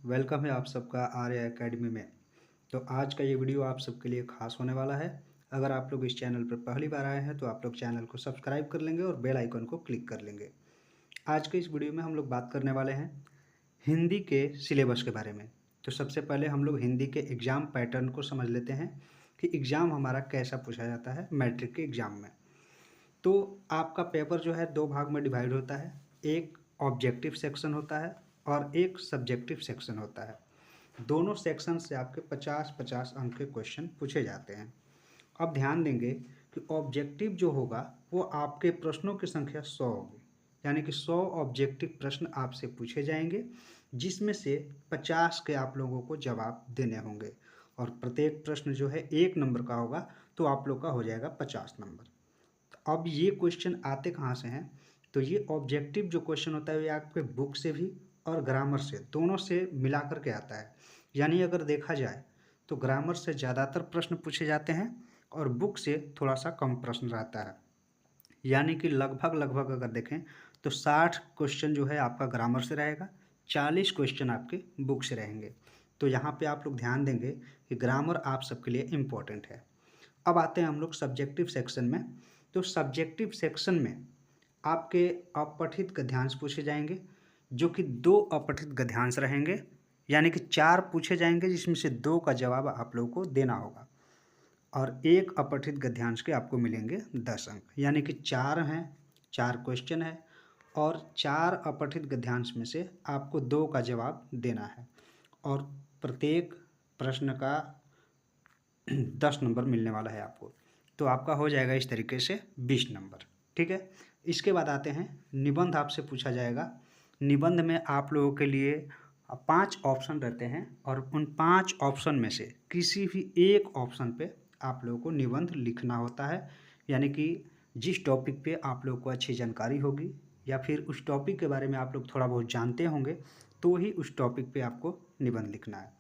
Welcome है आप सबका आर्या एकेडमी में। तो आज का ये वीडियो आप सबके लिए खास होने वाला है। अगर आप लोग इस चैनल पर पहली बार आए हैं तो आप लोग चैनल को सब्सक्राइब कर लेंगे और बेल आइकन को क्लिक कर लेंगे। आज के इस वीडियो में हम लोग बात करने वाले हैं हिंदी के सिलेबस के बारे में। तो सबसे पहले हम लोग हिंदी के एग्ज़ाम पैटर्न को समझ लेते हैं कि एग्ज़ाम हमारा कैसा पूछा जाता है मैट्रिक के एग्ज़ाम में। तो आपका पेपर जो है 2 भाग में डिवाइड होता है। एक ऑब्जेक्टिव सेक्शन होता है और एक सब्जेक्टिव सेक्शन होता है। दोनों सेक्शन से आपके 50-50 अंक के क्वेश्चन पूछे जाते हैं। अब ध्यान देंगे कि ऑब्जेक्टिव जो होगा वो आपके प्रश्नों की संख्या 100 होगी, यानी कि 100 ऑब्जेक्टिव प्रश्न आपसे पूछे जाएंगे, जिसमें से 50 के आप लोगों को जवाब देने होंगे और प्रत्येक प्रश्न जो है 1 नंबर का होगा, तो आप लोग का हो जाएगा 50 नंबर। तो अब ये क्वेश्चन आते कहाँ से हैं? तो ये ऑब्जेक्टिव जो क्वेश्चन होता है ये आपके बुक से भी और ग्रामर से दोनों से मिला कर के आता है। यानी अगर देखा जाए तो ग्रामर से ज़्यादातर प्रश्न पूछे जाते हैं और बुक से थोड़ा सा कम प्रश्न रहता है। यानी कि लगभग अगर देखें तो 60 क्वेश्चन जो है आपका ग्रामर से रहेगा, 40 क्वेश्चन आपके बुक से रहेंगे। तो यहाँ पे आप लोग ध्यान देंगे कि ग्रामर आप सबके लिए इम्पोर्टेंट है। अब आते हैं हम लोग सब्जेक्टिव सेक्शन में। तो सब्जेक्टिव सेक्शन में आपके अपठित गद्यांश पूछे जाएंगे, जो कि 2 अपठित गद्यांश रहेंगे, यानी कि 4 पूछे जाएंगे जिसमें से 2 का जवाब आप लोगों को देना होगा और एक अपठित गद्यांश के आपको मिलेंगे 10 अंक। यानी कि 4 हैं, 4 क्वेश्चन है और 4 अपठित गद्यांश में से आपको 2 का जवाब देना है और प्रत्येक प्रश्न का 10 नंबर मिलने वाला है आपको। तो आपका हो जाएगा इस तरीके से 20 नंबर। ठीक है। इसके बाद आते हैं निबंध आपसे पूछा जाएगा। निबंध में आप लोगों के लिए 5 ऑप्शन रहते हैं और उन 5 ऑप्शन में से किसी भी एक ऑप्शन पे आप लोगों को निबंध लिखना होता है। यानी कि जिस टॉपिक पे आप लोगों को अच्छी जानकारी होगी या फिर उस टॉपिक के बारे में आप लोग थोड़ा बहुत जानते होंगे, तो ही उस टॉपिक पे आपको निबंध लिखना है।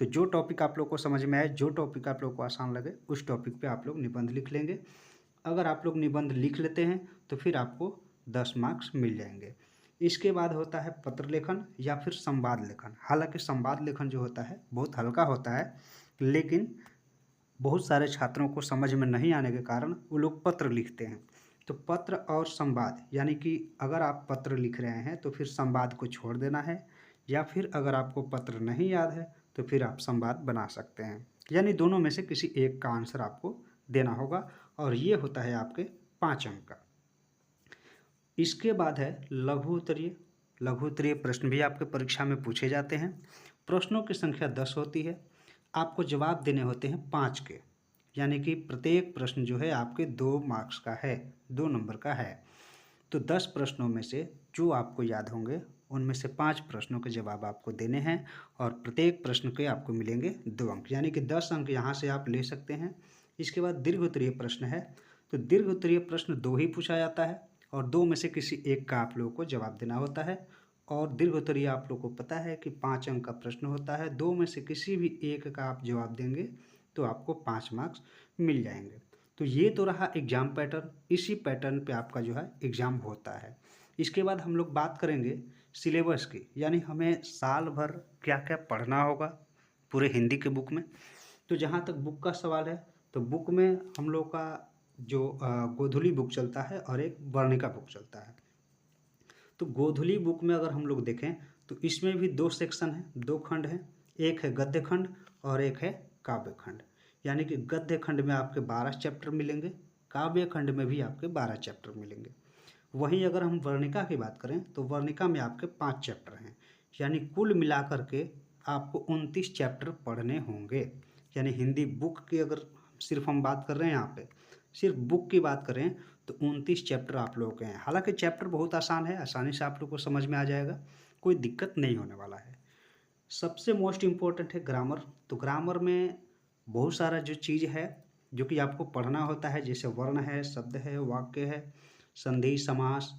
तो जो टॉपिक आप लोग को समझ में आए, जो टॉपिक आप लोग को आसान लगे, उस टॉपिक पे आप लोग निबंध लिख लेंगे। अगर आप लोग निबंध लिख लेते हैं तो फिर आपको 10 मार्क्स मिल जाएंगे। इसके बाद होता है पत्र लेखन या फिर संवाद लेखन। हालांकि संवाद लेखन जो होता है बहुत हल्का होता है, लेकिन बहुत सारे छात्रों को समझ में नहीं आने के कारण वो लोग पत्र लिखते हैं। तो पत्र और संवाद, यानी कि अगर आप पत्र लिख रहे हैं तो फिर संवाद को छोड़ देना है, या फिर अगर आपको पत्र नहीं याद है तो फिर आप संवाद बना सकते हैं। यानी दोनों में से किसी एक का आंसर आपको देना होगा और ये होता है आपके 5 अंक का। इसके बाद है लघु उत्तरीय। लघु उत्तरीय प्रश्न भी आपके परीक्षा में पूछे जाते हैं। प्रश्नों की संख्या 10 होती है। आपको जवाब देने होते हैं 5 के, यानी कि प्रत्येक प्रश्न जो है आपके 2 मार्क्स का है, 2 नंबर का है। तो 10 प्रश्नों में से जो आपको याद होंगे उनमें से 5 प्रश्नों के जवाब आपको देने हैं और प्रत्येक प्रश्न के आपको मिलेंगे 2 अंक, यानी कि 10 अंक यहाँ से आप ले सकते हैं। इसके बाद दीर्घ उत्तरीय प्रश्न है। तो दीर्घ उत्तरीय प्रश्न 2 ही पूछा जाता है और 2 में से किसी एक का आप लोगों को जवाब देना होता है। और दीर्घ उत्तरीय आप लोग को पता है कि 5 अंक का प्रश्न होता है, 2 में से किसी भी एक का आप जवाब देंगे तो आपको 5 मार्क्स मिल जाएंगे। तो ये तो रहा एग्ज़ाम पैटर्न। इसी पैटर्न पे आपका जो है एग्ज़ाम होता है। इसके बाद हम लोग बात करेंगे सिलेबस की, यानी हमें साल भर क्या क्या पढ़ना होगा पूरे हिंदी के बुक में। तो जहाँ तक बुक का सवाल है, तो बुक में हम लोग का जो गोधुली बुक चलता है और एक वर्णिका बुक चलता है। तो गोधुली बुक में अगर हम लोग देखें तो इसमें भी 2 सेक्शन हैं, 2 खंड हैं। एक है गद्य खंड और एक है काव्य खंड। यानी कि गद्य खंड में आपके 12 चैप्टर मिलेंगे, काव्य खंड में भी आपके 12 चैप्टर मिलेंगे। वहीं अगर हम वर्णिका की बात करें तो वर्णिका में आपके 5 चैप्टर हैं, यानी कुल मिलाकर के आपको 29 चैप्टर पढ़ने होंगे। यानी हिंदी बुक की अगर सिर्फ हम बात कर रहे हैं, यहाँ पे सिर्फ बुक की बात करें तो 29 चैप्टर आप लोगों के हैं। हालांकि चैप्टर बहुत आसान है, आसानी से आप लोग को समझ में आ जाएगा, कोई दिक्कत नहीं होने वाला है। सबसे मोस्ट इम्पोर्टेंट है ग्रामर। तो ग्रामर में बहुत सारा जो चीज़ है जो कि आपको पढ़ना होता है, जैसे वर्ण है, शब्द है, वाक्य है, संधि, समास,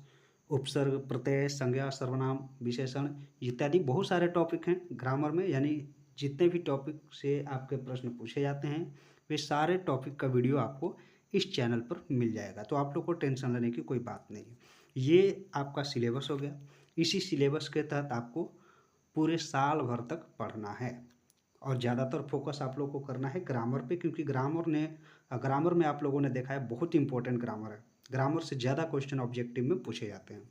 उपसर्ग, प्रत्यय, संज्ञा, सर्वनाम, विशेषण इत्यादि बहुत सारे टॉपिक हैं ग्रामर में। यानी जितने भी टॉपिक से आपके प्रश्न पूछे जाते हैं वे सारे टॉपिक का वीडियो आपको इस चैनल पर मिल जाएगा। तो आप लोग को टेंशन लेने की कोई बात नहीं है। ये आपका सिलेबस हो गया। इसी सिलेबस के तहत आपको पूरे साल भर तक पढ़ना है। और ज़्यादातर फोकस आप लोग को करना है ग्रामर पे, क्योंकि ग्रामर में आप लोगों ने देखा है बहुत इंपॉर्टेंट ग्रामर है। ग्रामर से ज़्यादा क्वेश्चन ऑब्जेक्टिव में पूछे जाते हैं।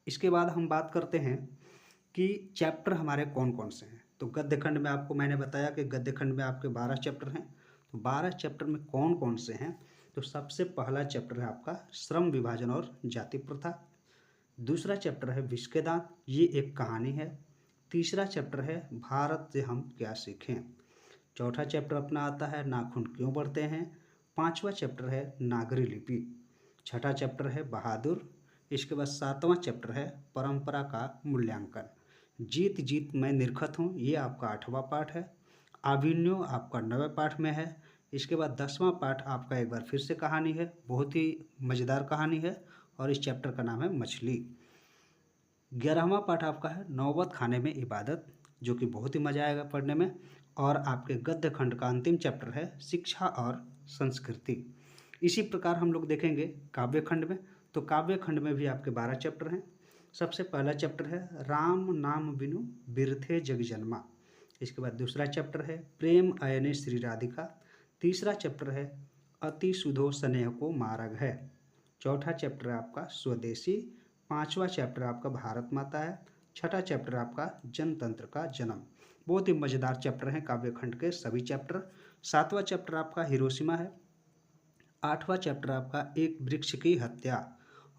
इसके बाद हम बात करते हैं कि चैप्टर हमारे कौन कौन से हैं। तो गद्य खंड में आपको मैंने बताया कि गद्य खंड में आपके 12 चैप्टर हैं। तो 12 चैप्टर में कौन कौन से हैं? तो सबसे पहला चैप्टर है आपका श्रम विभाजन और जाति प्रथा। दूसरा चैप्टर है विष के दांत, ये एक कहानी है। तीसरा चैप्टर है भारत से हम क्या सीखें। चौथा चैप्टर अपना आता है नाखून क्यों बढ़ते हैं। पांचवा चैप्टर है नागरी लिपि। छठा चैप्टर है बहादुर। इसके बाद सातवां चैप्टर है परंपरा का मूल्यांकन। जीत जीत मैं निर्खत हूँ, ये आपका 8वां पाठ है। आभिन्यो आपका 9वें पाठ में है। इसके बाद 10वां पाठ आपका एक बार फिर से कहानी है, बहुत ही मज़ेदार कहानी है और इस चैप्टर का नाम है मछली। 11वां पाठ आपका है नौबत खाने में इबादत, जो कि बहुत ही मज़ा आएगा पढ़ने में। और आपके गद्य खंड का अंतिम चैप्टर है शिक्षा और संस्कृति। इसी प्रकार हम लोग देखेंगे काव्य खंड में। तो काव्य खंड में भी आपके 12 चैप्टर हैं। सबसे पहला चैप्टर है राम नाम बिनु बिरथे जग जन्मा। इसके बाद दूसरा चैप्टर है प्रेम अयने श्री राधिका। तीसरा चैप्टर है अति सुधो स्नेह को मार्ग है। चौथा चैप्टर है आपका स्वदेशी। पांचवा चैप्टर आपका भारत माता है। छठा चैप्टर आपका जनतंत्र का जन्म। बहुत ही मज़ेदार चैप्टर हैं काव्य खंड के सभी चैप्टर। सातवां चैप्टर आपका हिरोशिमा है। आठवां चैप्टर आपका एक वृक्ष की हत्या।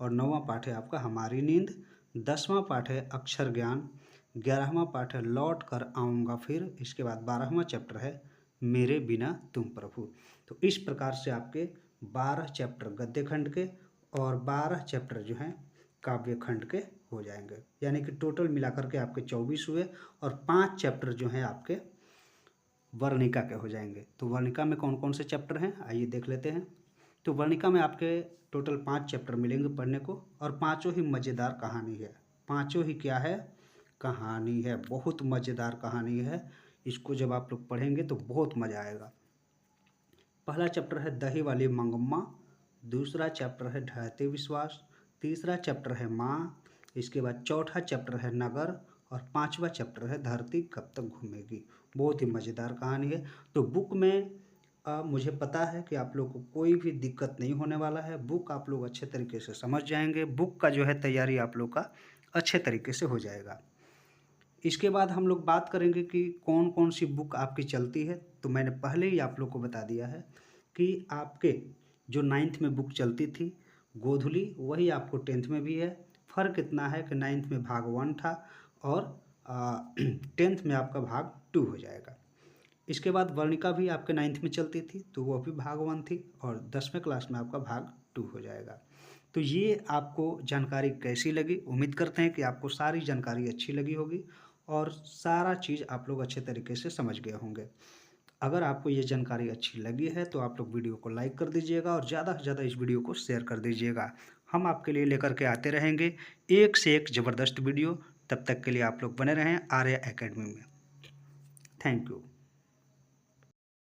और 9वां पाठ है आपका हमारी नींद। 10वां पाठ है अक्षर ज्ञान। 11वां पाठ है लौट कर आऊँगा फिर। इसके बाद 12वां चैप्टर है मेरे बिना तुम प्रभु। तो इस प्रकार से आपके 12 चैप्टर गद्य खंड के और 12 चैप्टर जो हैं काव्य खंड के हो जाएंगे, यानी कि टोटल मिलाकर के आपके 24 हुए। और 5 चैप्टर जो हैं आपके वर्णिका के हो जाएंगे। तो वर्णिका में कौन कौन से चैप्टर हैं आइए देख लेते हैं। तो वर्णिका में आपके टोटल 5 चैप्टर मिलेंगे पढ़ने को, और पांचों ही मज़ेदार कहानी है। पांचों ही क्या है? कहानी है, बहुत मज़ेदार कहानी है। इसको जब आप लोग पढ़ेंगे तो बहुत मज़ा आएगा। पहला चैप्टर है दही वाली मंगम्मा। दूसरा चैप्टर है ढहते विश्वास। तीसरा चैप्टर है माँ। इसके बाद चौथा चैप्टर है नगर। और पांचवा चैप्टर है धरती कब तक घूमेगी। बहुत ही मज़ेदार कहानी है। तो बुक में मुझे पता है कि आप लोग को कोई भी दिक्कत नहीं होने वाला है। बुक आप लोग अच्छे तरीके से समझ जाएंगे। बुक का जो है तैयारी आप लोग का अच्छे तरीके से हो जाएगा। इसके बाद हम लोग बात करेंगे कि कौन कौन सी बुक आपकी चलती है। तो मैंने पहले ही आप लोग को बता दिया है कि आपके जो 9th में बुक चलती थी गोधुली, वही आपको 10th में भी है। फ़र्क इतना है कि 9th में भाग 1 था और 10th में आपका भाग 2 हो जाएगा। इसके बाद वर्णिका भी आपके 9th में चलती थी, तो वो भी भाग 1 थी, और 10वें क्लास में आपका भाग 2 हो जाएगा। तो ये आपको जानकारी कैसी लगी? उम्मीद करते हैं कि आपको सारी जानकारी अच्छी लगी होगी और सारा चीज़ आप लोग अच्छे तरीके से समझ गए होंगे। अगर आपको ये जानकारी अच्छी लगी है तो आप लोग वीडियो को लाइक कर दीजिएगा और ज़्यादा से ज़्यादा इस वीडियो को शेयर कर दीजिएगा। हम आपके लिए लेकर के आते रहेंगे एक से एक ज़बरदस्त वीडियो। तब तक के लिए आप लोग बने रहें आर्या एकेडमी में। Thank you.